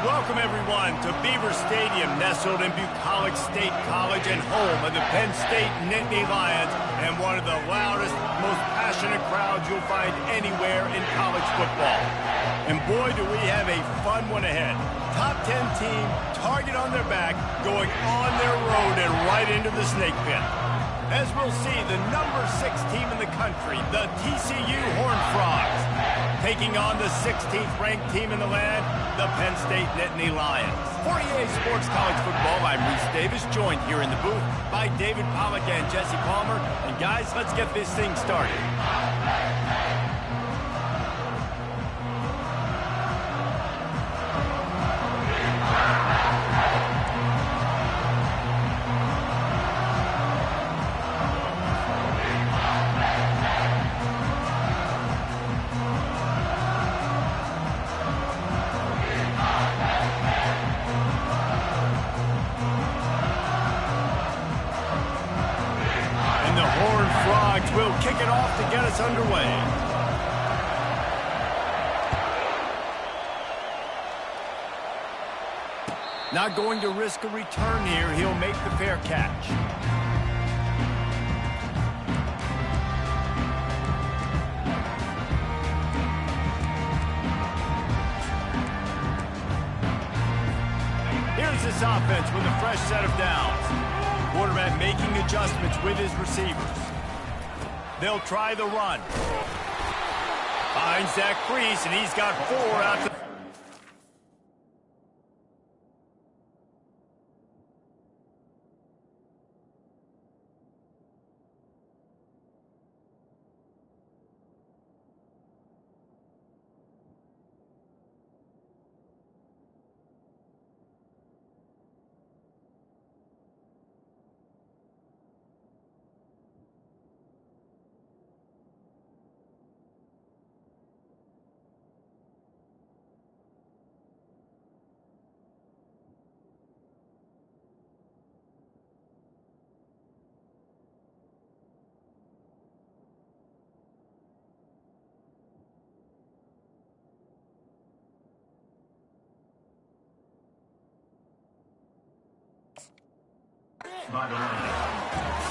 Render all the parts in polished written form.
Welcome, everyone, to Beaver Stadium, nestled in Bucolic State College and home of the Penn State Nittany Lions, and one of the loudest, most passionate crowds you'll find anywhere in college football. And boy, do we have a fun one ahead. Top 10 team, target on their back, going on their road and right into the snake pit. As we'll see, the number 6 team in the country, the TCU Horned Frogs, taking on the 16th ranked team in the land, the Penn State Nittany Lions. For EA Sports College Football, I'm Reese Davis, joined here in the booth by David Pollack and Jesse Palmer. And guys, let's get this thing started. We'll kick it off to get us underway. Not going to risk a return here. He'll make the fair catch. Here's this offense with a fresh set of downs. Quarterback making adjustments with his receivers. They'll try the run. Finds that crease, and he's got 4 out the...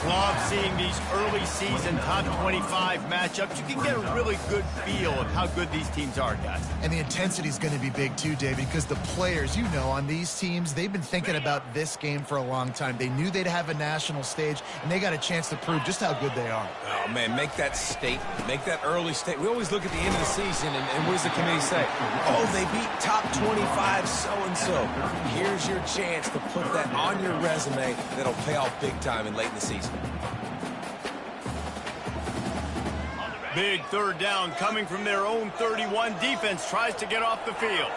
Love seeing these early season top 25 matchups. You can get a really good feel of how good these teams are, guys. And the intensity is going to be big too, David, because the players, you know, on these teams, they've been thinking about this game for a long time. They knew they'd have a national stage, and they got a chance to prove just how good they are. Oh, man, make that statement. Make that early statement. We always look at the end of the season, and what does the committee say? Oh, they beat top 25 so-and-so. Here's your chance to put that on your resume that'll pay off big time and late in the season. Big third down coming from their own 31. Defense tries to get off the field.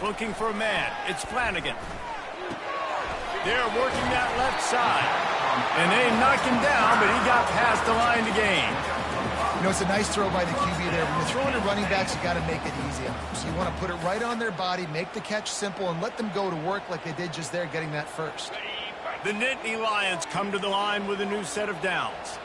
Looking for a man. It's Flanagan. They're working that left side. And they knocked him down, but he got past the line to gain. You know, it's a nice throw by the QB there. When you're throwing to running backs, you got to make it easy. So you want to put it right on their body, make the catch simple, and let them go to work like they did just there, getting that first. The Nittany Lions come to the line with a new set of downs.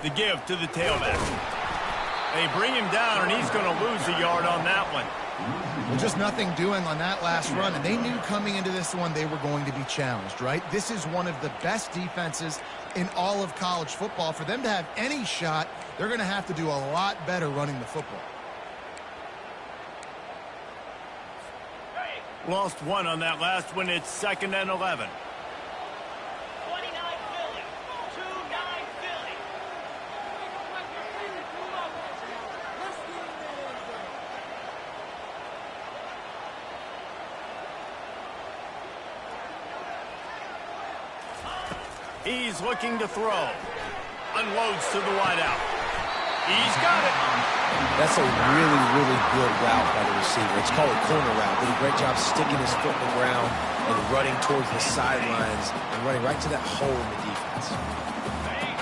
The give to the tailback. They bring him down, and he's going to lose a yard on that one. Well, just nothing doing on that last run, and they knew coming into this one they were going to be challenged, right? This is one of the best defenses in all of college football. For them to have any shot, they're going to have to do a lot better running the football. Lost 1 on that last one. It's 2nd and 11. He's looking to throw. Unloads to the wideout. He's got it. That's a really, really good route by the receiver. It's called a corner route. Did a great job sticking his foot in the ground and running towards the sidelines and running right to that hole in the defense.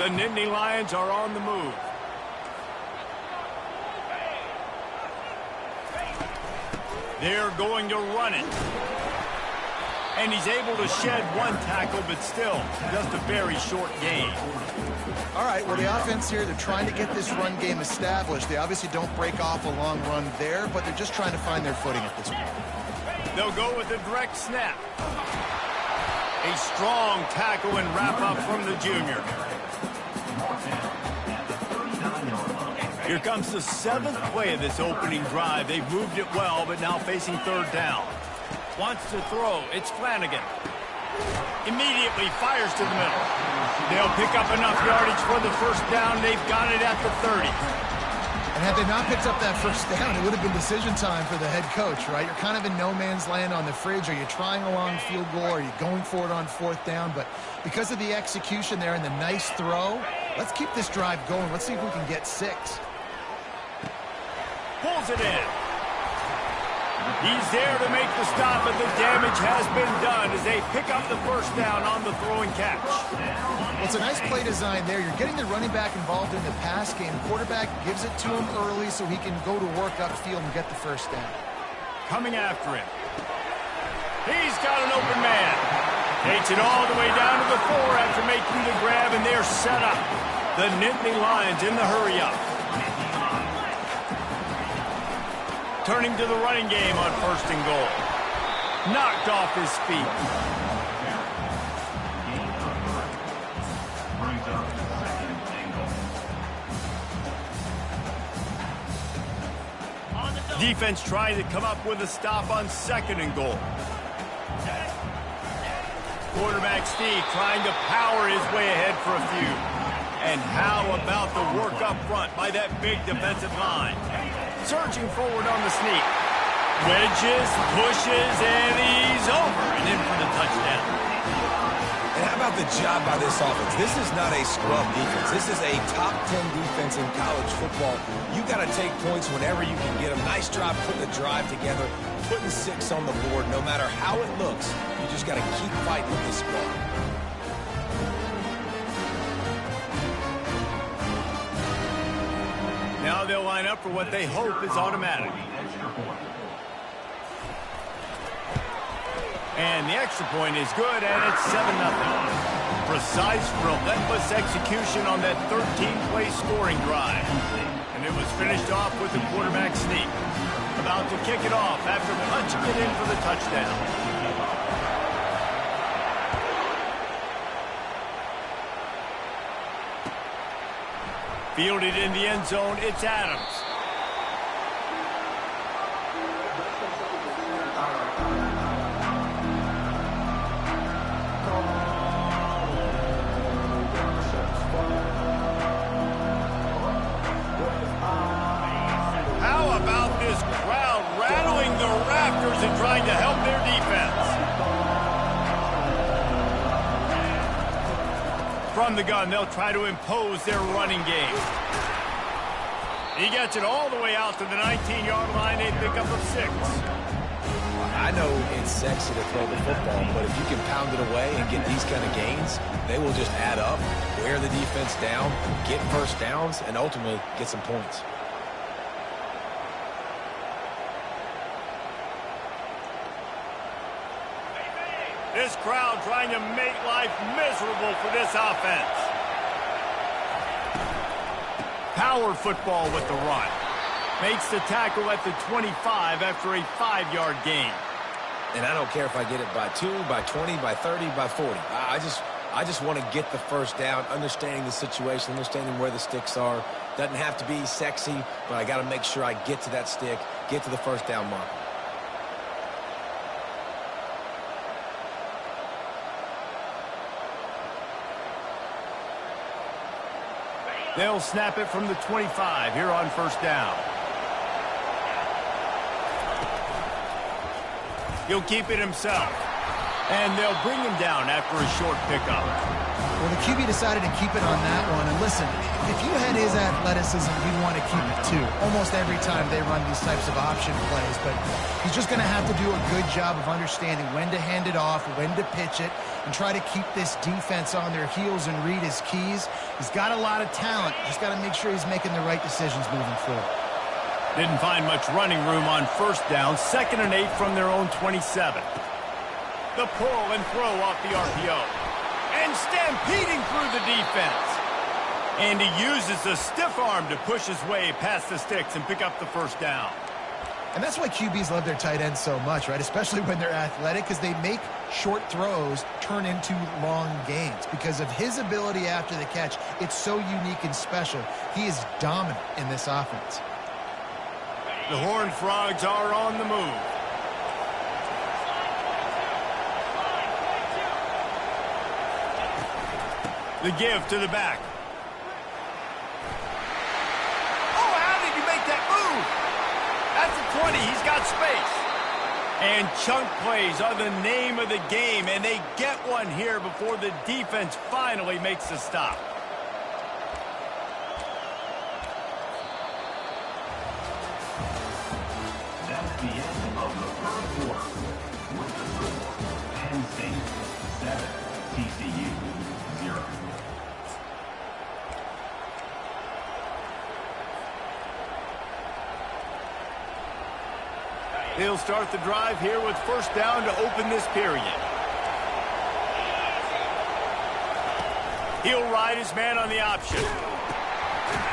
The Nittany Lions are on the move. They're going to run it. And he's able to shed one tackle, but still, just a very short gain. All right, well, the offense here, they're trying to get this run game established. They obviously don't break off a long run there, but they're just trying to find their footing at this point. They'll go with a direct snap. A strong tackle and wrap-up from the junior. Here comes the 7th play of this opening drive. They've moved it well, but now facing 3rd down. Wants to throw. It's Flanagan. Immediately fires to the middle. They'll pick up enough yardage for the 1st down. They've got it at the 30. And had they not picked up that 1st down, it would have been decision time for the head coach, right? You're kind of in no man's land on the fridge. Are you trying a long field goal? Are you going for it on 4th down? But because of the execution there and the nice throw, let's keep this drive going. Let's see if we can get 6. Pulls it in. He's there to make the stop, but the damage has been done as they pick up the 1st down on the throw and catch. Well, it's a nice play design there. You're getting the running back involved in the pass game. Quarterback gives it to him early so he can go to work upfield and get the 1st down. Coming after him. He's got an open man. Takes it all the way down to the 4 after making the grab, and they're set up. The Nittany Lions in the hurry-up. Turning to the running game on 1st and goal. Knocked off his feet. Defense trying to come up with a stop on 2nd and goal. Quarterback Steve trying to power his way ahead for a few. And how about the work up front by that big defensive line? Surging forward on the sneak. Wedges, pushes, and he's over and in for the touchdown. And how about the job by this offense? This is not a scrub defense. This is a top 10 defense in college football. You got to take points whenever you can get them. Nice job putting the drive together, putting 6 on the board. No matter how it looks, you just got to keep fighting with this squad. Now they'll line up for what they hope is automatic. And the extra point is good, and it's 7-0. Precise, relentless execution on that 13-play scoring drive. And it was finished off with the quarterback sneak. About to kick it off after punching it in for the touchdown. Fielded in the end zone, it's Adams. How about this crowd rattling the rafters and trying to help their defense? From the gun, they'll try to impose their running game. He gets it all the way out to the 19-yard line. They pick up a 6. I know it's sexy to throw the football, but if you can pound it away and get these kind of gains, they will just add up, wear the defense down, get 1st downs, and ultimately get some points. This crowd trying to make life miserable for this offense. Power football with the run. Makes the tackle at the 25 after a 5-yard gain. And I don't care if I get it by 2, by 20, by 30, by 40. I just want to get the 1st down, understanding the situation, understanding where the sticks are. Doesn't have to be sexy, but I got to make sure I get to that stick, get to the 1st down mark. They'll snap it from the 25 here on 1st down. He'll keep it himself. And they'll bring him down after a short pickup. Well, the QB decided to keep it on that one. And listen, if you had his athleticism, you'd want to keep it too. Almost every time they run these types of option plays. But he's just going to have to do a good job of understanding when to hand it off, when to pitch it, and try to keep this defense on their heels and read his keys. He's got a lot of talent. Just got to make sure he's making the right decisions moving forward. Didn't find much running room on first down. 2nd and 8 from their own 27. The pull and throw off the RPO. And stampeding through the defense. And he uses the stiff arm to push his way past the sticks and pick up the first down. And that's why QBs love their tight ends so much, right? Especially when they're athletic, because they make short throws turn into long gains. Because of his ability after the catch, it's so unique and special. He is dominant in this offense. The Horned Frogs are on the move. The give to the back. Oh, how did you make that move? That's a 20. He's got space. And chunk plays are the name of the game, and they get one here before the defense finally makes a stop. That's the end of the first quarter. With the score, Penn State 7, TCU 0. They'll start the drive here with first down to open this period. He'll ride his man on the option.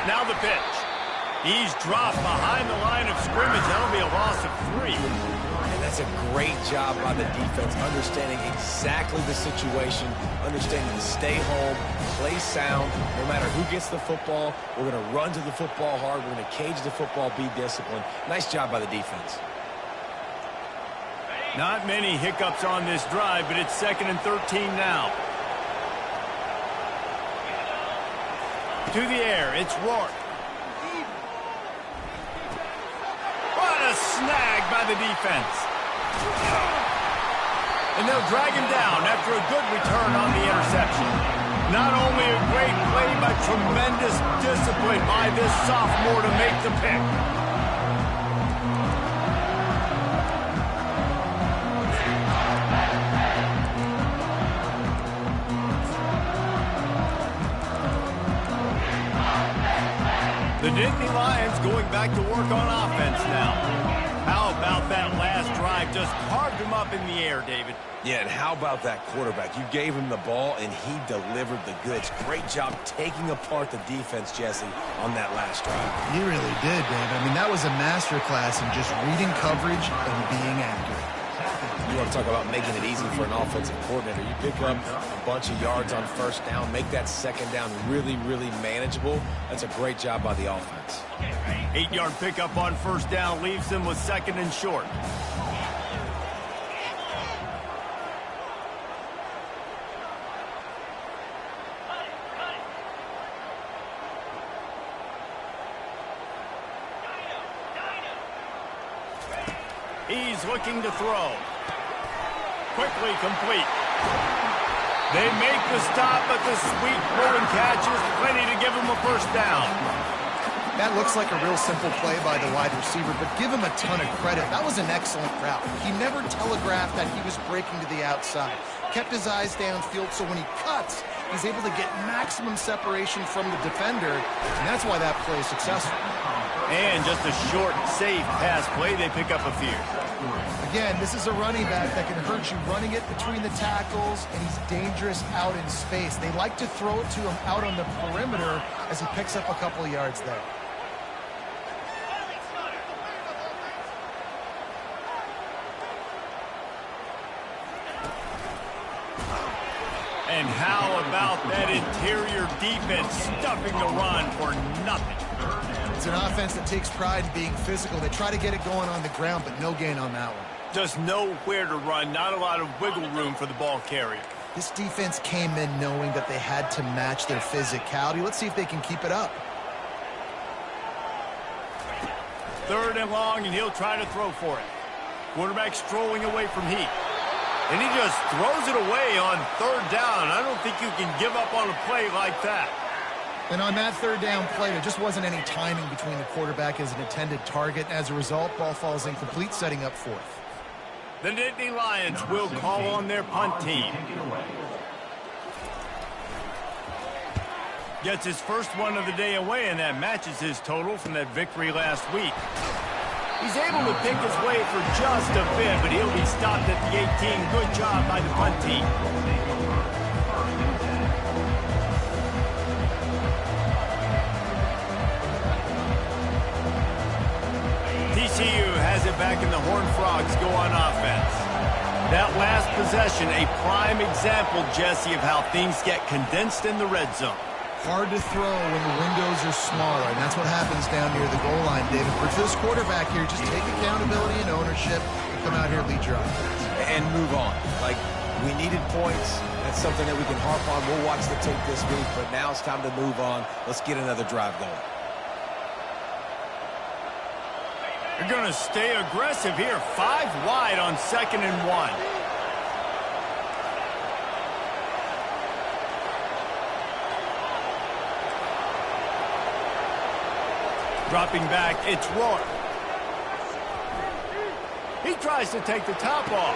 Now the pitch. He's dropped behind the line of scrimmage. That'll be a loss of 3. And that's a great job by the defense, understanding exactly the situation, understanding to stay home, play sound. No matter who gets the football, we're going to run to the football hard. We're going to cage the football, be disciplined. Nice job by the defense. Not many hiccups on this drive, but it's 2nd and 13 now. To the air, it's Rourke. What a snag by the defense. And they'll drag him down after a good return on the interception. Not only a great play, but tremendous discipline by this sophomore to make the pick. The Nittany Lions going back to work on offense now. How about that last drive? Just carved him up in the air, David. Yeah, and how about that quarterback? You gave him the ball, and he delivered the goods. Great job taking apart the defense, Jesse, on that last drive. He really did, David. I mean, that was a masterclass in just reading coverage and being accurate. You want to talk about making it easy for an offensive coordinator. You pick up a bunch of yards on first down, make that second down really, really manageable. That's a great job by the offense. 8-yard pickup on first down leaves them with 2nd and short. He's looking to throw. Quickly complete. They make the stop, but the sweet throw and catch is plenty to give him a first down. That looks like a real simple play by the wide receiver, but give him a ton of credit. That was an excellent route. He never telegraphed that he was breaking to the outside. Kept his eyes downfield, so when he cuts, he's able to get maximum separation from the defender, and that's why that play is successful. And just a short, safe pass play, they pick up a few. Again, this is a running back that can hurt you running it between the tackles, and he's dangerous out in space. They like to throw it to him out on the perimeter as he picks up a couple of yards there. And how about that interior defense stuffing the run for nothing? It's an offense that takes pride in being physical. They try to get it going on the ground, but no gain on that one. Just nowhere to run, not a lot of wiggle room for the ball carrier. This defense came in knowing that they had to match their physicality. Let's see if they can keep it up. 3rd and long, and he'll try to throw for it. Quarterback strolling away from heat. And he just throws it away on third down. I don't think you can give up on a play like that. And on that third down play, there just wasn't any timing between the quarterback as an intended target. As a result, ball falls incomplete, setting up fourth. The Nittany Lions will call on their punt team. Gets his first one of the day away, and that matches his total from that victory last week. He's able to pick his way for just a bit, but he'll be stopped at the 18. Good job by the punt team. TCU has it back, and the Horned Frogs go on offense. That last possession, a prime example, Jesse, of how things get condensed in the red zone. Hard to throw when the windows are smaller, and that's what happens down near the goal line, David. For this quarterback here, just take accountability and ownership and come out here and lead your offense. And move on. Like, we needed points. That's something that we can harp on. We'll watch the tape this week, but now it's time to move on. Let's get another drive going. They're going to stay aggressive here. 5 wide on 2nd and 1. Dropping back, it's Rourke. He tries to take the top off.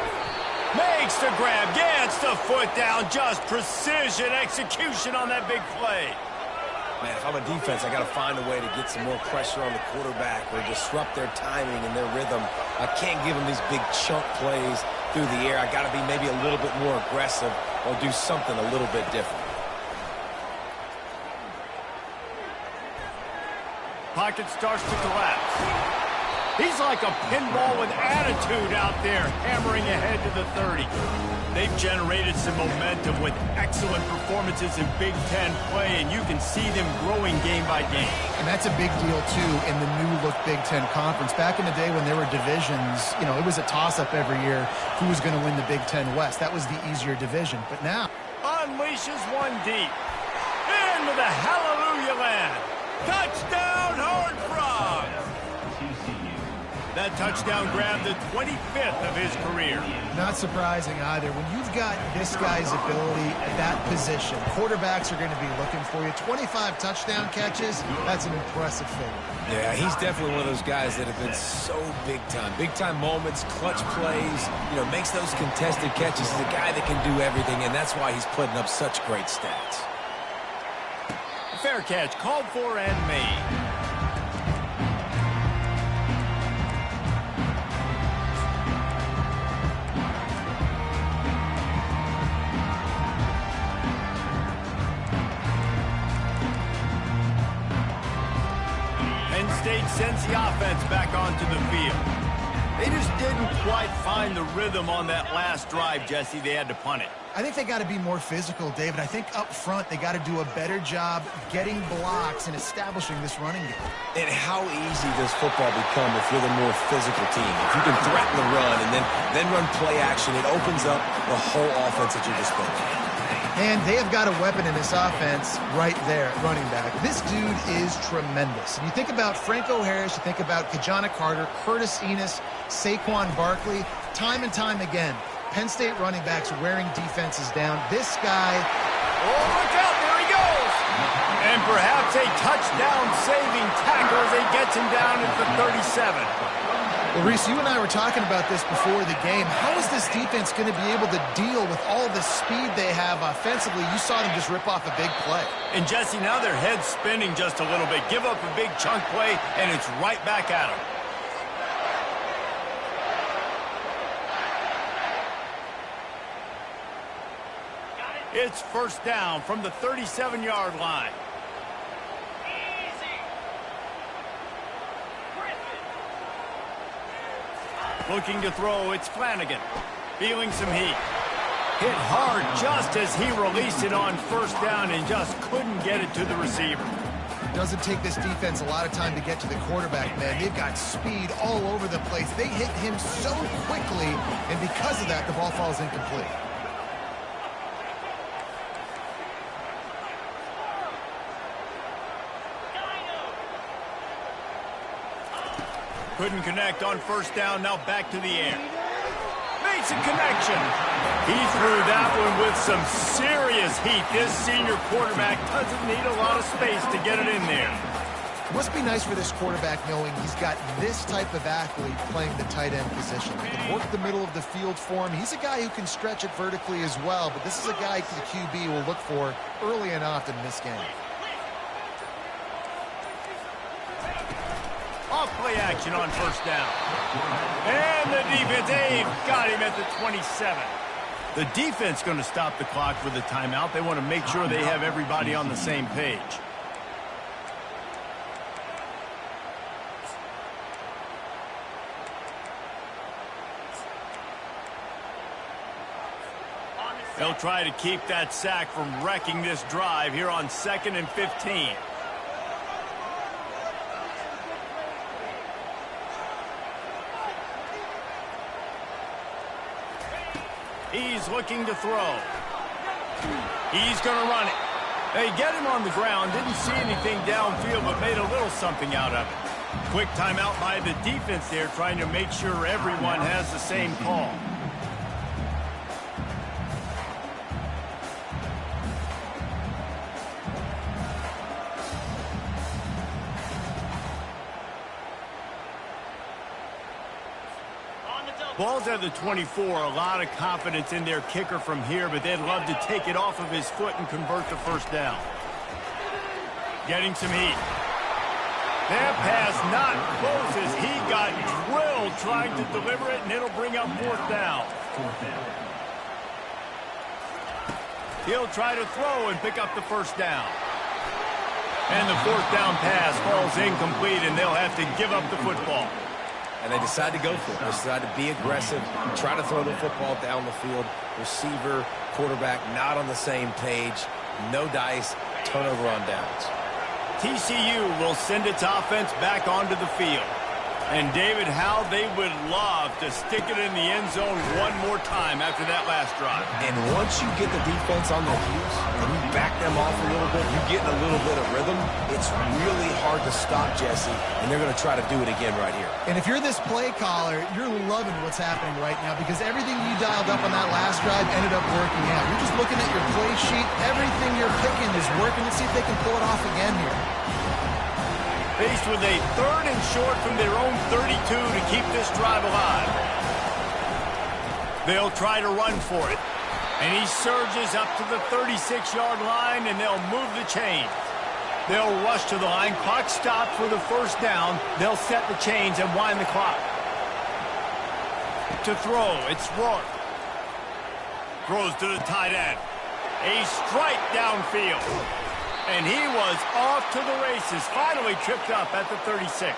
Makes the grab, gets the foot down. Just precision execution on that big play. Man, if I'm a defense, I got to find a way to get some more pressure on the quarterback or disrupt their timing and their rhythm. I can't give them these big chunk plays through the air. I got to be maybe a little bit more aggressive or do something a little bit different. Pocket starts to collapse. He's like a pinball with attitude out there, hammering ahead to the 30. They've generated some momentum with excellent performances in Big Ten play, and you can see them growing game by game. And that's a big deal, too, in the new-look Big Ten Conference. Back in the day when there were divisions, you know, it was a toss-up every year who was going to win the Big Ten West. That was the easier division. But now unleashes one deep. Into the hallelujah land. Touchdown, Horned Frogs! That touchdown grabbed the 25th of his career. Not surprising either. When you've got this guy's ability at that position, quarterbacks are going to be looking for you. 25 touchdown catches, that's an impressive figure. Yeah, he's definitely one of those guys that have been so big time. Big time moments, clutch plays, you know, makes those contested catches. He's a guy that can do everything, and that's why he's putting up such great stats. Fair catch, called for and made. Penn State sends the offense back onto the field. They just didn't quite find the rhythm on that last drive, Jesse. They had to punt it. I think they got to be more physical, David. I think up front they got to do a better job getting blocks and establishing this running game. And how easy does football become if you're the more physical team? If you can threaten the run and then run play action, it opens up the whole offense at your disposal. And they have got a weapon in this offense right there at running back. This dude is tremendous. And you think about Franco Harris, you think about Kajana Carter, Curtis Enos, Saquon Barkley, time and time again. Penn State running backs wearing defenses down. This guy... Oh, look out, there he goes! And perhaps a touchdown-saving tackle as he gets him down at the 37. Well, Reese, you and I were talking about this before the game. How is this defense going to be able to deal with all the speed they have offensively? You saw them just rip off a big play. And, Jesse, now their head's spinning just a little bit. Give up a big chunk play, and it's right back at them. It's first down from the 37-yard line. Looking to throw, it's Flanagan. Feeling some heat. Hit hard just as he released it on first down and just couldn't get it to the receiver. Doesn't take this defense a lot of time to get to the quarterback, man. They've got speed all over the place. They hit him so quickly, and because of that, the ball falls incomplete. Couldn't connect on first down, now back to the air. May decent connection. He threw that one with some serious heat. This senior quarterback doesn't need a lot of space to get it in there. It must be nice for this quarterback knowing he's got this type of athlete playing the tight end position. He can work the middle of the field for him. He's a guy who can stretch it vertically as well, but this is a guy the QB will look for early and often in this game. Off play action on first down. And the defense, they've got him at the 27. The defense going to stop the clock with a timeout. They want to make sure they have everybody on the same page. They'll try to keep that sack from wrecking this drive here on 2nd and 15. He's looking to throw. He's going to run it. They get him on the ground. Didn't see anything downfield, but made a little something out of it. Quick timeout by the defense there, trying to make sure everyone has the same call. Ball's at the 24. A lot of confidence in their kicker from here, but they'd love to take it off of his foot and convert the first down. Getting some heat. That pass not close as he got drilled trying to deliver it, and it'll bring up 4th down. He'll try to throw and pick up the first down. And the 4th down pass falls incomplete, and they'll have to give up the football. And they decide to go for it. They decide to be aggressive, try to throw the football down the field. Receiver, quarterback, not on the same page. No dice, turnover on downs. TCU will send its offense back onto the field. And David, how they would love to stick it in the end zone one more time after that last drive. And once you get the defense on their heels and you back them off a little bit, you get in a little bit of rhythm, it's really hard to stop, Jesse, and they're going to try to do it again right here. And if you're this play caller, you're loving what's happening right now because everything you dialed up on that last drive ended up working out. You're just looking at your play sheet. Everything you're picking is working. Let's see if they can pull it off again here. Faced with a 3rd and short from their own 32 to keep this drive alive. They'll try to run for it. And he surges up to the 36-yard line, and they'll move the chains. They'll rush to the line. Clock stopped for the first down. They'll set the chains and wind the clock. To throw, it's Rourke. Throws to the tight end. A strike downfield. And he was off to the races, finally tripped up at the 36.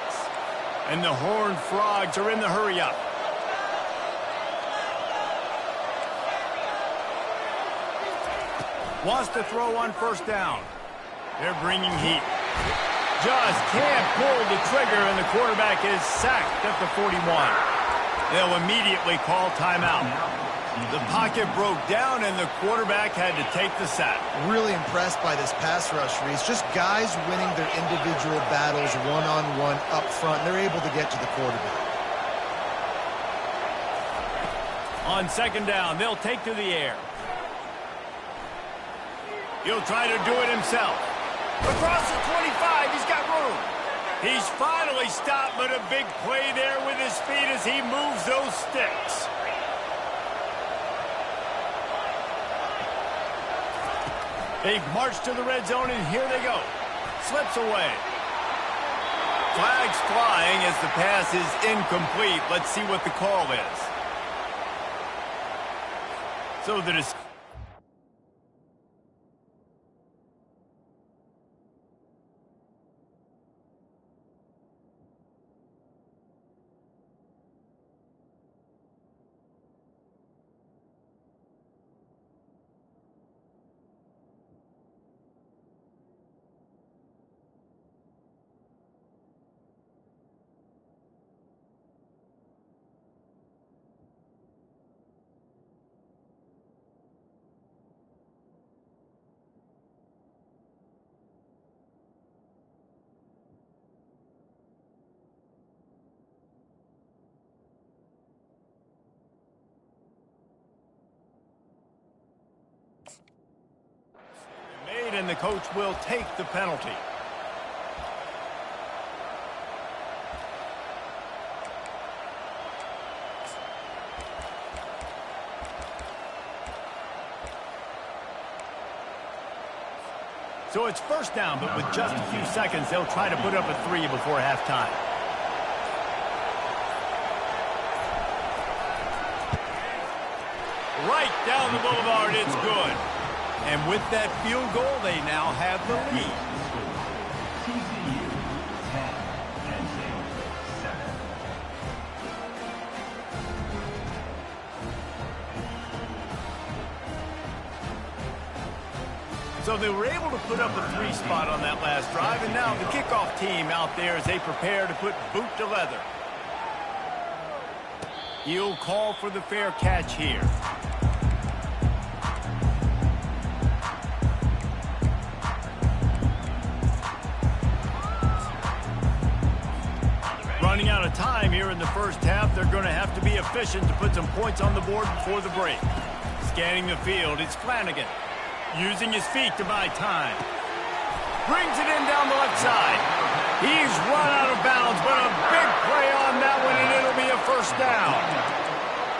And the Horned Frogs are in the hurry-up. Wants to throw on first down. They're bringing heat. Just can't pull the trigger, and the quarterback is sacked at the 41. They'll immediately call timeout. The pocket broke down, and the quarterback had to take the sack. Really impressed by this pass rush, Reese. Just guys winning their individual battles one-on-one up front. They're able to get to the quarterback. On 2nd down, they'll take to the air. He'll try to do it himself. Across the 25, he's got room. He's finally stopped, but a big play there with his feet as he moves those sticks. They've marched to the red zone, and here they go. Slips away. Flags flying as the pass is incomplete. Let's see what the call is. So that is... and the coach will take the penalty. So it's first down, but with just a few seconds, they'll try to put up a 3 before halftime. Right down the boulevard, it's good. And with that field goal, they now have the lead. TCU 10, Penn State 7. So they were able to put up a 3 spot on that last drive, and now the kickoff team out there as they prepare to put boot to leather. He'll call for the fair catch here. Running out of time here in the first half, they're going to have to be efficient to put some points on the board before the break. Scanning the field, it's Flanagan. Using his feet to buy time. Brings it in down the left side. He's run out of bounds, but a big play on that one, and it'll be a first down.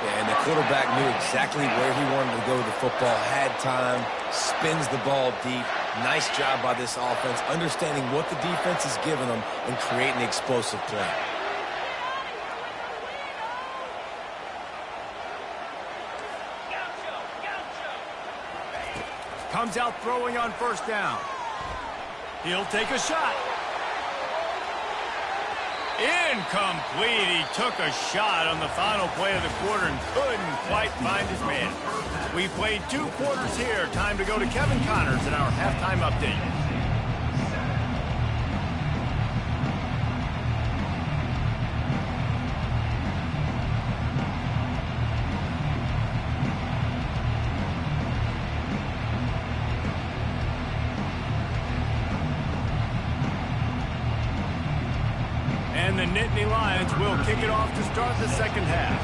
Yeah, and the quarterback knew exactly where he wanted to go with the football, had time, spins the ball deep. Nice job by this offense, understanding what the defense is giving them and creating the explosive play. Comes out throwing on first down. He'll take a shot. Incomplete. He took a shot on the final play of the quarter and couldn't quite find his man. We played 2 quarters here. Time to go to Kevin Connors in our halftime update. And the Nittany Lions will kick it off to start the second half.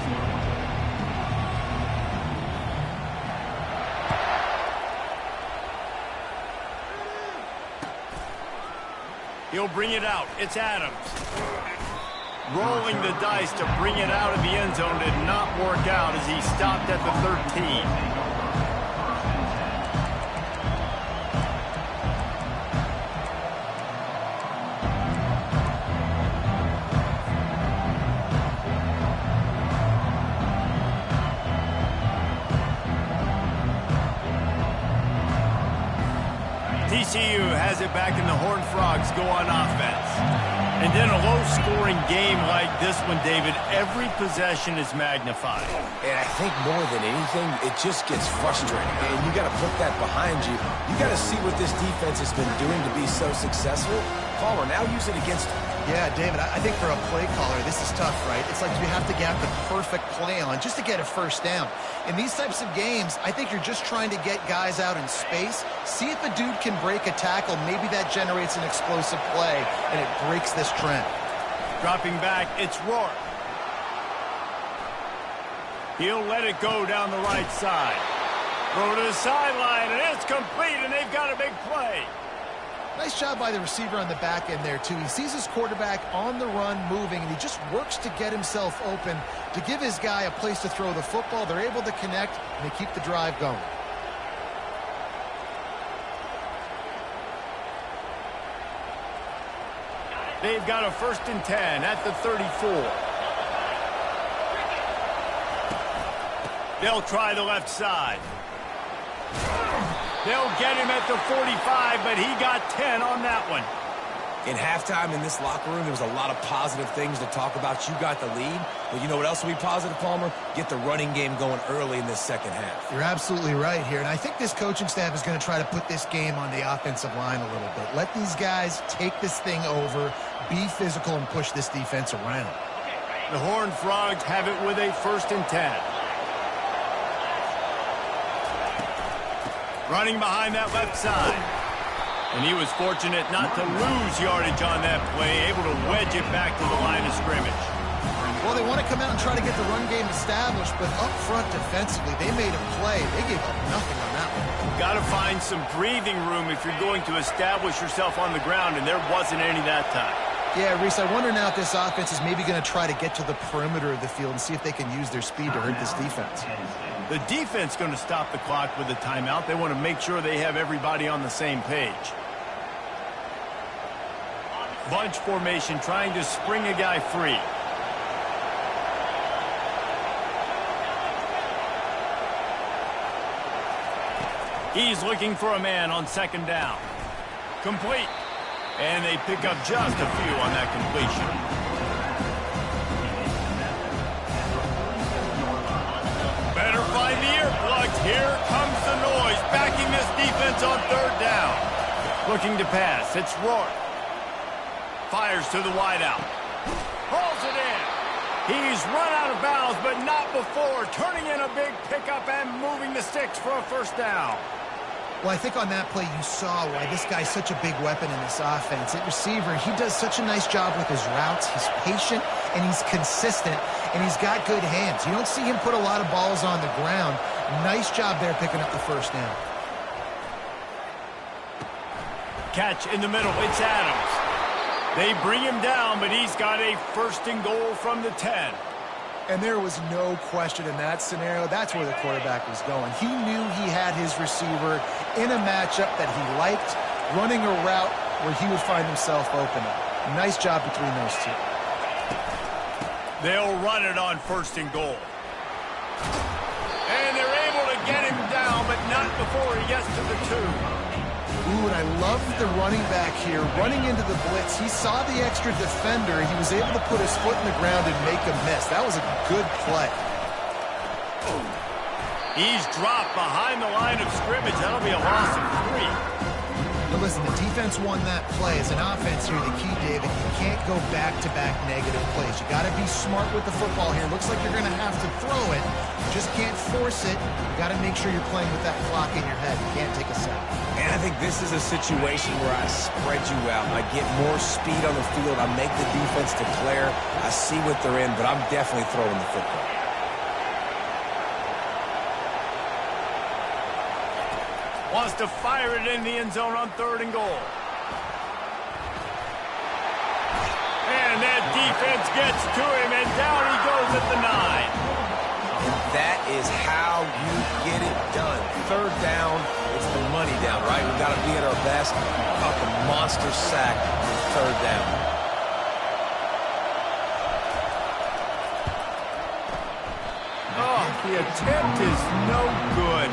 He'll bring it out. It's Adams. Rolling the dice to bring it out of the end zone did not work out as he stopped at the 13. TCU has it back and the Horned Frogs go on offense. And in a low-scoring game like this one, David, every possession is magnified. And I think more than anything, it just gets frustrating. And you got to put that behind you. You got to see what this defense has been doing to be so successful. Palmer, now use it against them. Yeah, David, I think for a play caller, this is tough, right? It's like you have to get the perfect play on just to get a first down. In these types of games, I think you're just trying to get guys out in space, see if a dude can break a tackle. Maybe that generates an explosive play, and it breaks this trend. Dropping back, it's Rourke. He'll let it go down the right side. Throw to the sideline, and it's complete, and they've got a big play. Nice job by the receiver on the back end there, too. He sees his quarterback on the run moving, and he just works to get himself open to give his guy a place to throw the football. They're able to connect, and they keep the drive going. They've got a 1st and 10 at the 34. They'll try the left side. They'll get him at the 45, but he got 10 on that one. In halftime in this locker room, there was a lot of positive things to talk about. You got the lead, but you know what else will be positive, Palmer? Get the running game going early in this second half. You're absolutely right here, and I think this coaching staff is going to try to put this game on the offensive line a little bit. Let these guys take this thing over, be physical, and push this defense around. The Horned Frogs have it with a 1st and 10. Running behind that left side. And he was fortunate not to lose yardage on that play, able to wedge it back to the line of scrimmage. Well, they want to come out and try to get the run game established, but up front defensively, they made a play. They gave up nothing on that one. Got to find some breathing room if you're going to establish yourself on the ground, and there wasn't any that time. Yeah, Reese, I wonder now if this offense is maybe going to try to get to the perimeter of the field and see if they can use their speed to hurt this defense. The defense going to stop the clock with a timeout. They want to make sure they have everybody on the same page. Bunch formation trying to spring a guy free. He's looking for a man on second down. Complete. And they pick up just a few on that completion. Better find the earplugs. Here comes the noise, backing this defense on third down. Looking to pass. It's Rourke. Fires to the wideout. Hauls it in. He's run out of bounds, but not before turning in a big pickup and moving the sticks for a first down. Well, I think on that play you saw why this guy's such a big weapon in this offense. At receiver, he does such a nice job with his routes. He's patient, and he's consistent, and he's got good hands. You don't see him put a lot of balls on the ground. Nice job there picking up the first down. Catch in the middle. It's Adams. They bring him down, but he's got a first and goal from the 10. And there was no question in that scenario. That's where the quarterback was going. He knew he had his receiver in a matchup that he liked, running a route where he would find himself open up. Nice job between those two. They'll run it on first and goal. And they're able to get him down, but not before he gets to the 2. Ooh, and I love the running back here. Running into the blitz, he saw the extra defender. He was able to put his foot in the ground and make a miss. That was a good play. He's dropped behind the line of scrimmage. That'll be a loss of 3. Now listen, the defense won that play. As an offense here, the key, David, you can't go back-to-back negative plays. You got to be smart with the football here. Looks like you're going to have to throw it. You just can't force it. You got to make sure you're playing with that clock in your head. You can't take a sack. And I think this is a situation where I spread you out. I get more speed on the field. I make the defense declare. I see what they're in, but I'm definitely throwing the football. Wants to fire it in the end zone on third and goal. And that defense gets to him, and down he goes at the 9. And that is how you get it done. Third down, it's the money down, right? We've got to be at our best. About the monster sack on third down. Oh, the attempt is no good.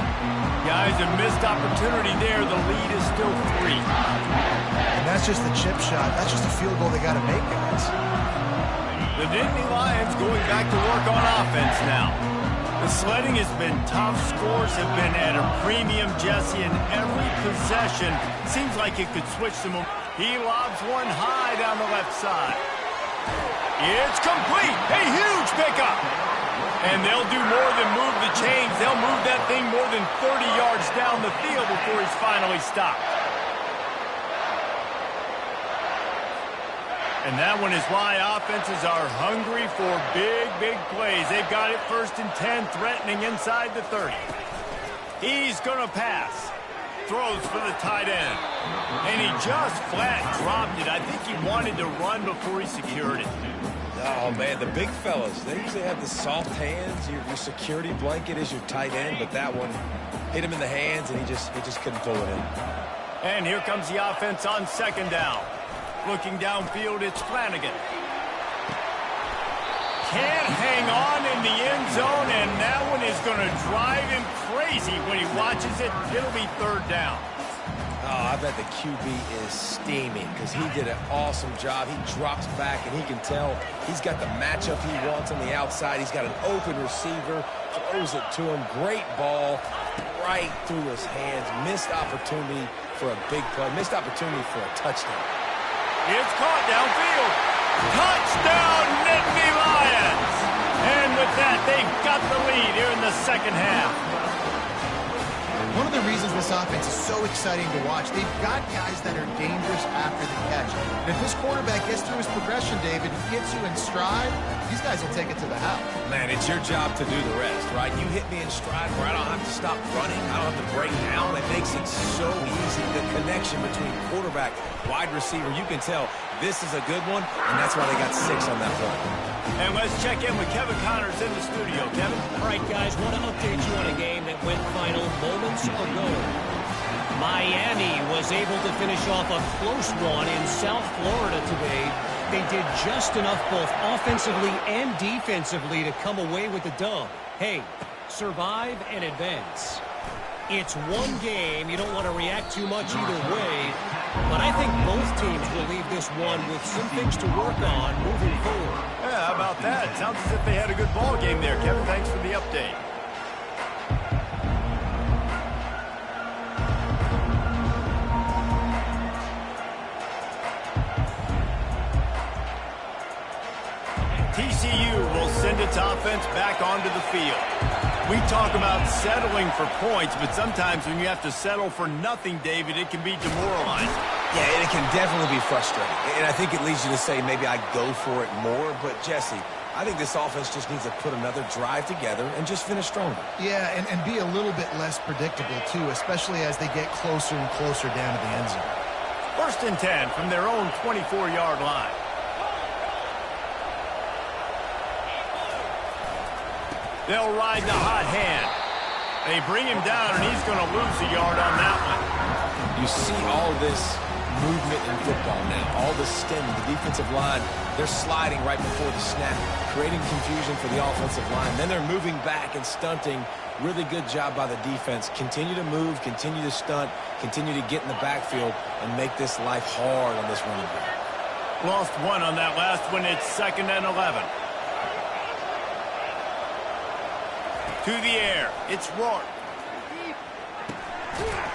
Guys, a missed opportunity there. The lead is still 3. And that's just the chip shot. That's just a field goal they got to make, guys. The Nittany Lions going back to work on offense now. The sledding has been tough. Scores have been at a premium, Jesse, and every possession seems like it could switch them. He lobs one high down the left side. It's complete. A huge pickup. And they'll do more than move the chains. They'll move that thing more than 30 yards down the field before he's finally stopped. And that one is why offenses are hungry for big, big plays. They've got it first and 10, threatening inside the 30. He's going to pass. Throws for the tight end. And he just flat dropped it. I think he wanted to run before he secured it. Oh, man, the big fellas, they usually have the soft hands. Your security blanket is your tight end, but that one hit him in the hands, and he just couldn't pull it in. And here comes the offense on second down. Looking downfield, it's Flanagan. Can't hang on in the end zone, and that one is going to drive him crazy when he watches it. It'll be third down. Oh, I bet the QB is steaming because he did an awesome job. He drops back, and he can tell he's got the matchup he wants on the outside. He's got an open receiver, throws it to him. Great ball right through his hands. Missed opportunity for a big play. Missed opportunity for a touchdown. It's caught downfield. Touchdown, Nittany Lions! And with that, they've got the lead here in the second half. One of the reasons this offense is so exciting to watch, they've got guys that are dangerous after the catch. And if this quarterback gets through his progression, David, he gets you in stride, these guys will take it to the house. Man, it's your job to do the rest, right? You hit me in stride where I don't have to stop running. I don't have to break down. It makes it so easy. The connection between quarterback, wide receiver, you can tell this is a good one, and that's why they got 6 on that one. And let's check in with Kevin Connors in the studio. Kevin? All right, guys, want to update you on a game that went final moments ago. Miami was able to finish off a close one in South Florida today. They did just enough both offensively and defensively to come away with the dub. Hey, survive and advance. It's one game. You don't want to react too much either way. But I think both teams will leave this one with some things to work on moving forward. Yeah, how about that? Sounds as if they had a good ball game there. Kevin, thanks for the update. TCU will send its offense back onto the field. We talk about settling for points, but sometimes when you have to settle for nothing, David, it can be demoralizing. Yeah, and it can definitely be frustrating. And I think it leads you to say maybe I go for it more. But, Jesse, I think this offense just needs to put another drive together and just finish stronger. Yeah, and be a little bit less predictable, too, especially as they get closer and closer down to the end zone. 1st and 10 from their own 24-yard line. They'll ride the hot hand. They bring him down, and he's going to lose a yard on that one. You see all this movement in football now, all the stemming, the defensive line, they're sliding right before the snap, creating confusion for the offensive line. Then they're moving back and stunting. Really good job by the defense. Continue to move, continue to stunt, continue to get in the backfield, and make this life hard on this running back. Lost one on that last one. It's 2nd and 11. To the air. It's Rourke.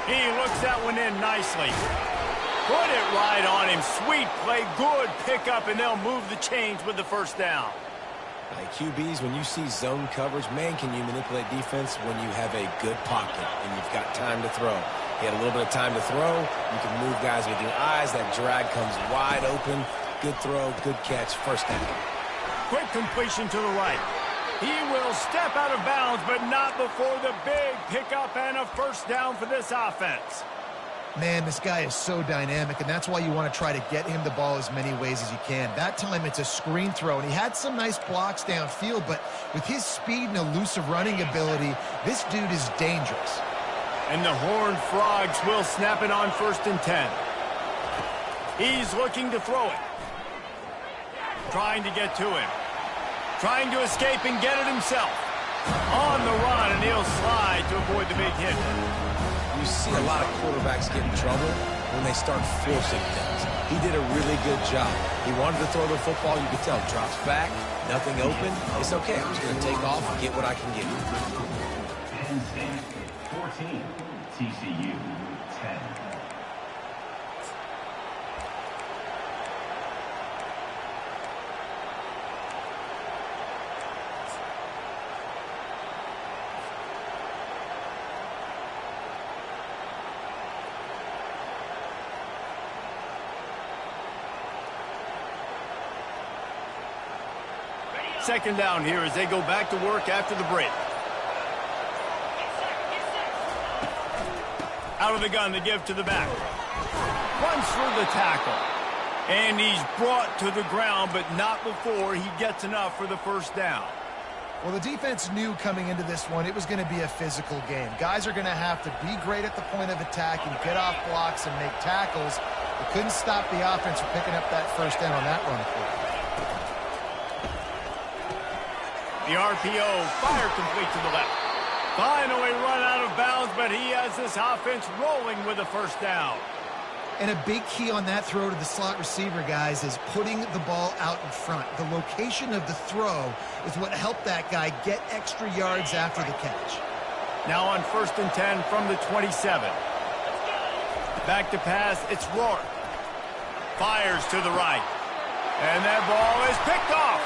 He looks that one in nicely. Put it right on him. Sweet play. Good pickup, and they'll move the chains with the 1st down. Like QBs, when you see zone coverage, man, can you manipulate defense when you have a good pocket and you've got time to throw. He had a little bit of time to throw. You can move guys with your eyes. That drag comes wide open. Good throw, good catch, 1st down. Quick completion to the right. He will step out of bounds, but not before the big pickup and a 1st down for this offense. Man, this guy is so dynamic, and that's why you want to try to get him the ball as many ways as you can. That time, it's a screen throw, and he had some nice blocks downfield, but with his speed and elusive running ability, this dude is dangerous. And the Horned Frogs will snap it on 1st and 10. He's looking to throw it. Trying to get to him. Trying to escape and get it himself. On the run, and he'll slide to avoid the big hit. You see a lot of quarterbacks get in trouble when they start forcing things. He did a really good job. He wanted to throw the football. You could tell. Drops back. Nothing open. It's okay. I'm just going to take off and get what I can get. Penn State 14, TCU 10. Second down here as they go back to work after the break. Out of the gun to give to the back. Runs through the tackle. And he's brought to the ground, but not before he gets enough for the 1st down. Well, the defense knew coming into this one it was going to be a physical game. Guys are going to have to be great at the point of attack and get off blocks and make tackles. They couldn't stop the offense from picking up that 1st down on that run play. The RPO, fire complete to the left. Finally run out of bounds, but he has this offense rolling with a 1st down. And a big key on that throw to the slot receiver, guys, is putting the ball out in front. The location of the throw is what helped that guy get extra yards after the catch. Now on 1st and 10 from the 27. Back to pass, it's Rourke. Fires to the right. And that ball is picked off.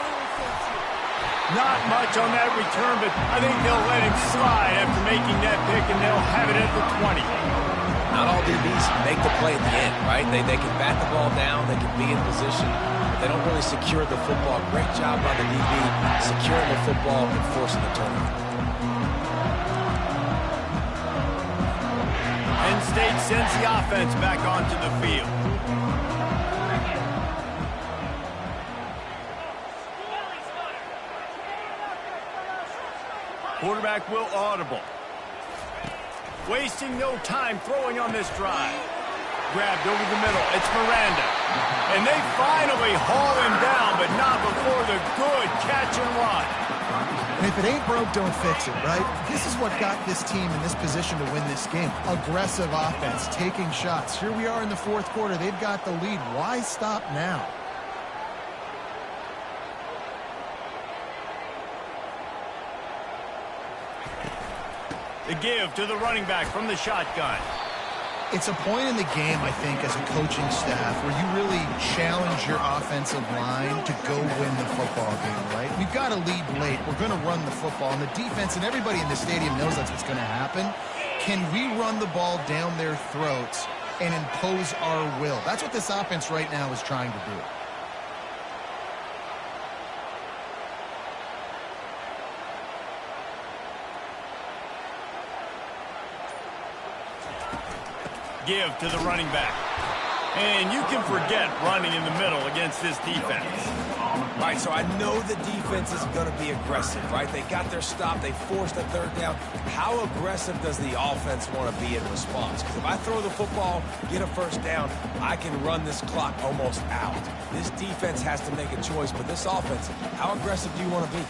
Not much on that return, but I think they'll let him slide after making that pick, and they'll have it at the 20. Not all DBs make the play at the end, right? They can bat the ball down, they can be in position, but they don't really secure the football. Great job by the DB securing the football and forcing the turnover. Penn State sends the offense back onto the field. Quarterback will audible. Wasting no time throwing on this drive. Grabbed over the middle. It's Miranda. And they finally haul him down, but not before the good catch and run. And if it ain't broke, don't fix it, right? This is what got this team in this position to win this game. Aggressive offense, taking shots. Here we are in the fourth quarter. They've got the lead. Why stop now? The give to the running back from the shotgun. It's a point in the game, I think, as a coaching staff where you really challenge your offensive line to go win the football game, right? We've got to lead late. We're going to run the football. And the defense and everybody in the stadium knows that's what's going to happen. Can we run the ball down their throats and impose our will? That's what this offense right now is trying to do. Give to the running back. And you can forget running in the middle against this defense. Right, so I know the defense is going to be aggressive, right? They got their stop. They forced a third down. How aggressive does the offense want to be in response? Because if I throw the football, get a first down, I can run this clock almost out. This defense has to make a choice, but this offense, how aggressive do you want to be?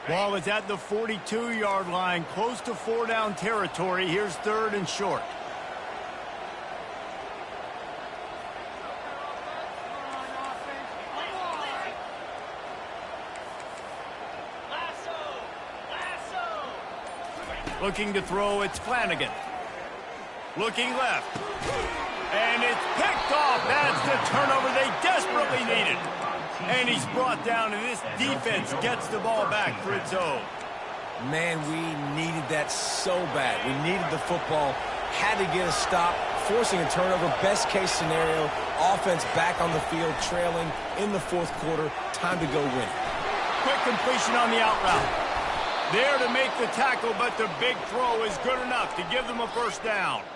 Ball is at the 42-yard line, close to four-down territory. Here's third and short. Looking to throw, it's Flanagan. Looking left. And it's picked off. That's the turnover they desperately needed. And he's brought down, and this defense gets the ball back for its own. Man, we needed that so bad. We needed the football, had to get a stop, forcing a turnover. Best case scenario, offense back on the field, trailing in the fourth quarter. Time to go win. Quick completion on the out route. There to make the tackle, but the big throw is good enough to give them a first down.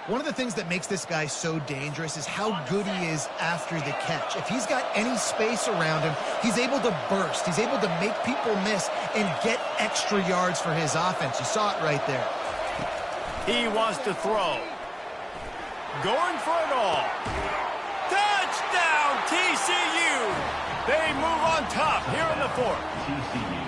One of the things that makes this guy so dangerous is how good he is after the catch. If he's got any space around him, he's able to burst. He's able to make people miss and get extra yards for his offense. You saw it right there. He wants to throw. Going for it all. Touchdown, TCU! They move on top here in the fourth. TCU.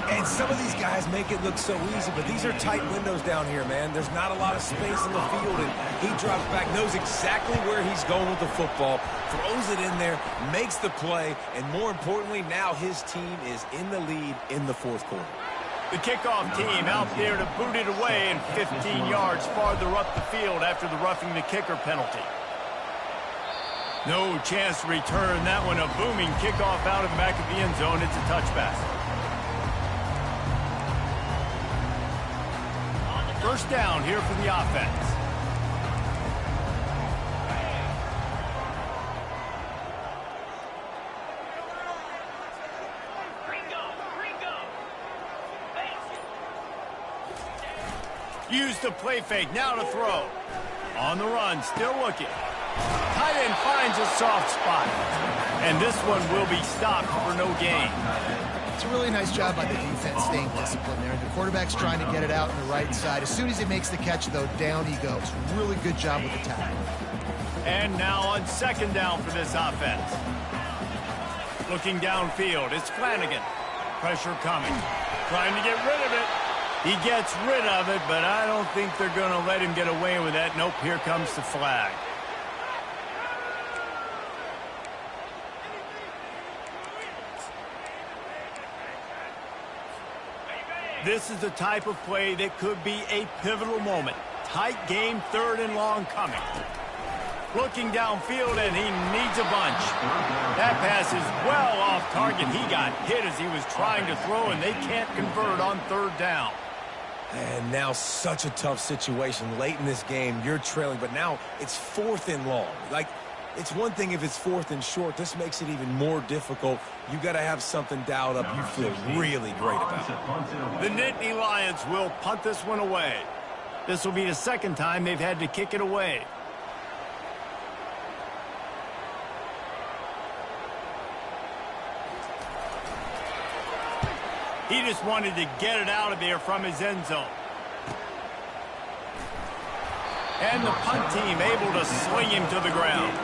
And some of these guys make it look so easy, but these are tight windows down here, man. There's not a lot of space in the field, and he drops back, knows exactly where he's going with the football, throws it in there, makes the play, and more importantly, now his team is in the lead in the fourth quarter. The kickoff team out there to boot it away and 15 yards farther up the field after the roughing the kicker penalty. No chance to return that one. A booming kickoff out of the back of the end zone. It's a touchback. First down here for the offense. Use the play fake, now to throw. On the run, still looking. Tight end finds a soft spot. And this one will be stopped for no gain. It's a really nice job by the defense staying disciplined there. The quarterback's trying to get it out on the right side. As soon as he makes the catch, though, down he goes. Really good job with the tackle. And now on second down for this offense. Looking downfield, it's Flanagan. Pressure coming. Trying to get rid of it. He gets rid of it, but I don't think they're going to let him get away with that. Nope, here comes the flag. This is the type of play that could be a pivotal moment. Tight game, 3rd and long coming. Looking downfield, and he needs a bunch. That pass is well off target. He got hit as he was trying to throw, and they can't convert on 3rd down. And now such a tough situation. Late in this game, you're trailing, but now it's 4th and long. Like, it's one thing if it's 4th and short. This makes it even more difficult. You got to have something dialed up you feel really great about. The Nittany Lions will punt this one away. This will be the 2nd time they've had to kick it away. He just wanted to get it out of there from his end zone. And the punt team able to sling him to the ground.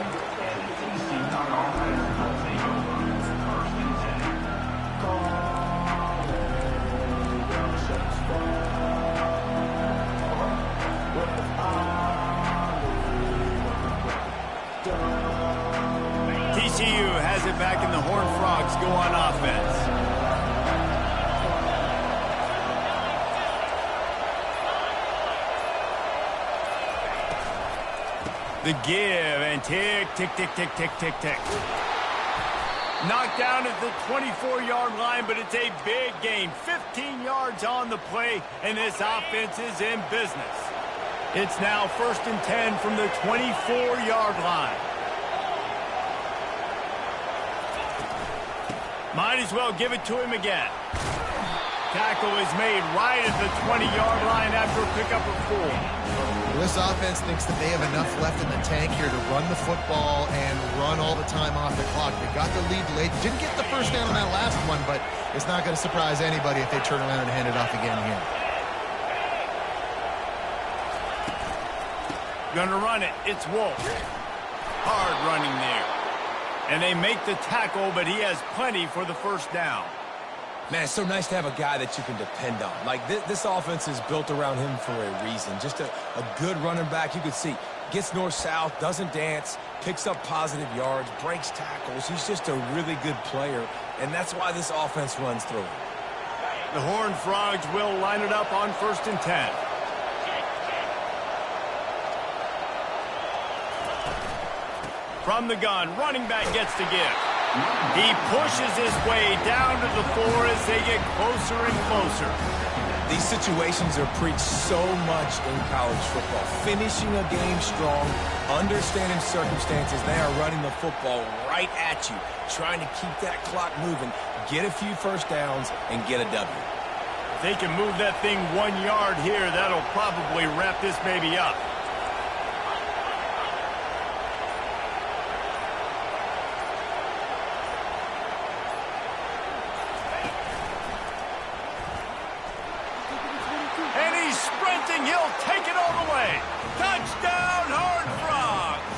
TCU has it back, and the Horned Frogs go on offense. The give, and tick, tick, tick, tick, tick, tick, tick. Knocked down at the 24-yard line, but it's a big gain. 15 yards on the play, and this offense is in business. It's now 1st and 10 from the 24-yard line. Might as well give it to him again. Tackle is made right at the 20-yard line after a pickup of 4. This offense thinks that they have enough left in the tank here to run the football and run all the time off the clock. They got the lead late. Didn't get the 1st down on that last one, but it's not going to surprise anybody if they turn around and hand it off again here. Gonna run it. It's Wolf. Hard running there. And they make the tackle, but he has plenty for the 1st down. Man, it's so nice to have a guy that you can depend on. Like, this offense is built around him for a reason. Just a good running back. You can see, gets north-south, doesn't dance, picks up positive yards, breaks tackles. He's just a really good player, and that's why this offense runs through him. The Horned Frogs will line it up on 1st and 10. From the gun, running back gets to give. He pushes his way down to the 4 as they get closer and closer. These situations are preached so much in college football. Finishing a game strong, understanding circumstances. They are running the football right at you, trying to keep that clock moving, get a few 1st downs, and get a W. If they can move that thing 1 yard here, that'll probably wrap this baby up. He'll take it all the way. Touchdown, Horned Frogs!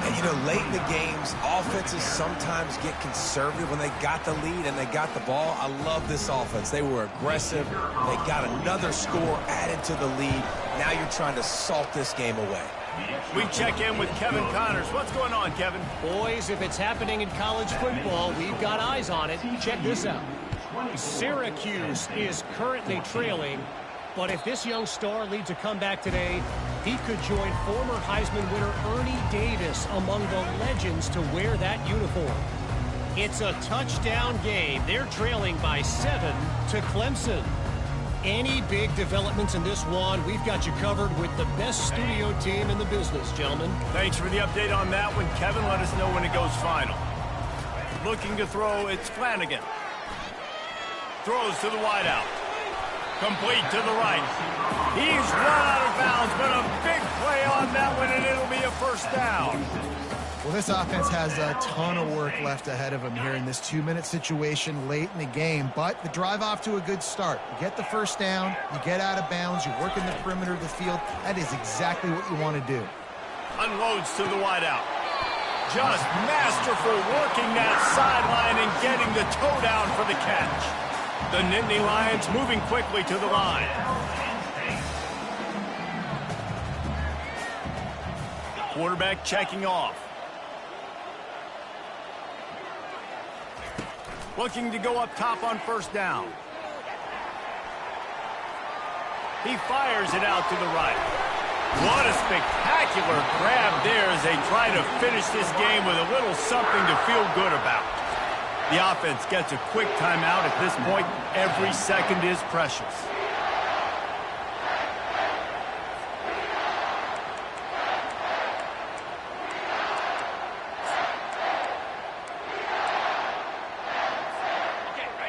And, you know, late in the games, offenses sometimes get conservative when they got the lead and they got the ball. I love this offense. They were aggressive. They got another score added to the lead. Now you're trying to salt this game away. We check in with Kevin Connors. What's going on, Kevin? Boys, if it's happening in college football, we've got eyes on it. Check this out. Syracuse is currently trailing. But if this young star leads a comeback today, he could join former Heisman winner Ernie Davis among the legends to wear that uniform. It's a touchdown game. They're trailing by 7 to Clemson. Any big developments in this one, we've got you covered with the best studio team in the business, gentlemen. Thanks for the update on that one, Kevin. Let us know when it goes final. Looking to throw, it's Flanagan. Throws to the wideout. Complete to the right. He's run out of bounds, but a big play on that one, and it'll be a 1st down. Well, this offense has a ton of work left ahead of them here in this 2-minute situation late in the game, but the drive off to a good start. You get the 1st down, you get out of bounds, you work in the perimeter of the field. That is exactly what you want to do. Unloads to the wideout. Just masterful working that sideline and getting the toe down for the catch. The Nittany Lions moving quickly to the line. Quarterback checking off. Looking to go up top on 1st down. He fires it out to the right. What a spectacular grab there as they try to finish this game with a little something to feel good about. The offense gets a quick timeout at this point. Every second is precious.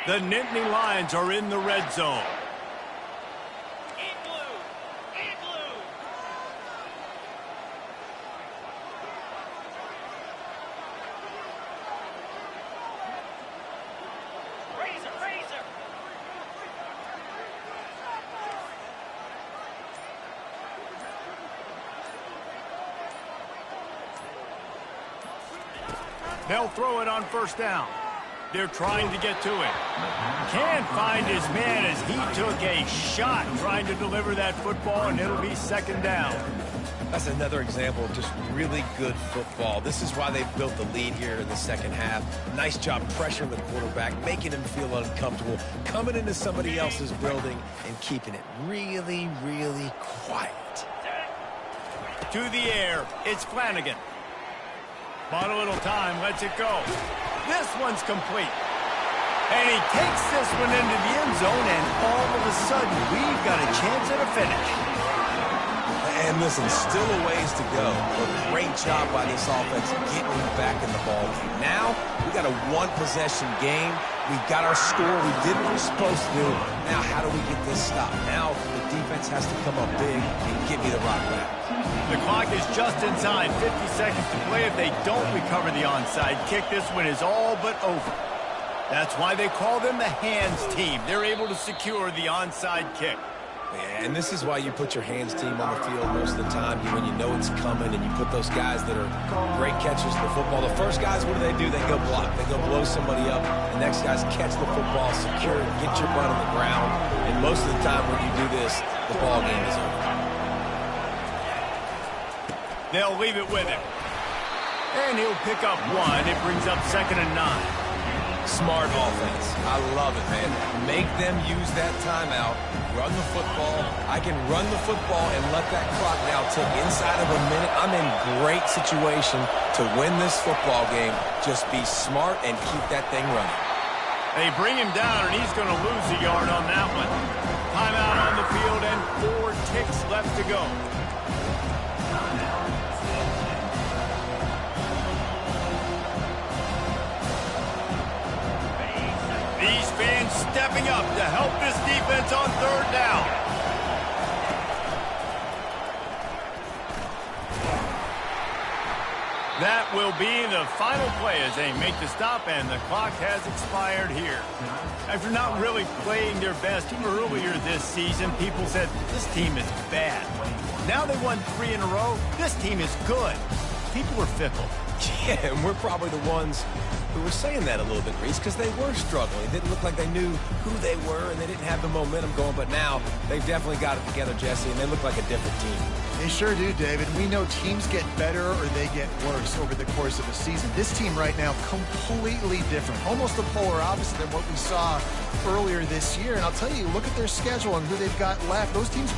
The Nittany Lions are in the red zone. They'll throw it on first down. They're trying to get to it. Can't find his man as he took a shot trying to deliver that football, and it'll be second down. That's another example of just really good football. This is why they built the lead here in the second half. Nice job pressuring the quarterback, making him feel uncomfortable, coming into somebody else's building and keeping it really, really quiet. To the air, it's Flanagan. Bought a little time, lets it go. This one's complete. And he takes this one into the end zone, and all of a sudden, we've got a chance at a finish. And listen, still a ways to go. A great job by this offense getting back in the ball game. Now, we got a one-possession game. We got our score. We did what we're supposed to do. Now, how do we get this stopped? Now, the defense has to come up big and give me the rock back. The clock is just inside. 50 seconds to play. If they don't recover the onside kick, this one is all but over. That's why they call them the hands team. They're able to secure the onside kick. And this is why you put your hands team on the field most of the time when you know it's coming, and you put those guys that are great catchers of the football. The first guys, what do? They go block. They go blow somebody up. The next guys catch the football, secure it, get your butt on the ground. And most of the time when you do this, the ball game is over. They'll leave it with him. And he'll pick up one. It brings up 2nd and 9. Smart offense. I love it, man. Make them use that timeout. Run the football. I can run the football and let that clock now tick inside of a minute. I'm in great situation to win this football game. Just be smart and keep that thing running. They bring him down, and he's going to lose a yard on that one. Timeout on the field, and 4 ticks left to go. These fans stepping up to help this defense on 3rd down. That will be the final play as they make the stop, and the clock has expired here. After not really playing their best earlier this season, people said, this team is bad. Now they won 3 in a row. This team is good. People are fickle. Yeah, and we're probably the ones who were saying that a little bit, Reese, because they were struggling. It didn't look like they knew who they were, and they didn't have the momentum going. But now they've definitely got it together, Jesse, and they look like a different team. They sure do, David. We know teams get better or they get worse over the course of a season. This team right now, completely different. Almost the polar opposite than what we saw earlier this year. And I'll tell you, look at their schedule and who they've got left. Those teams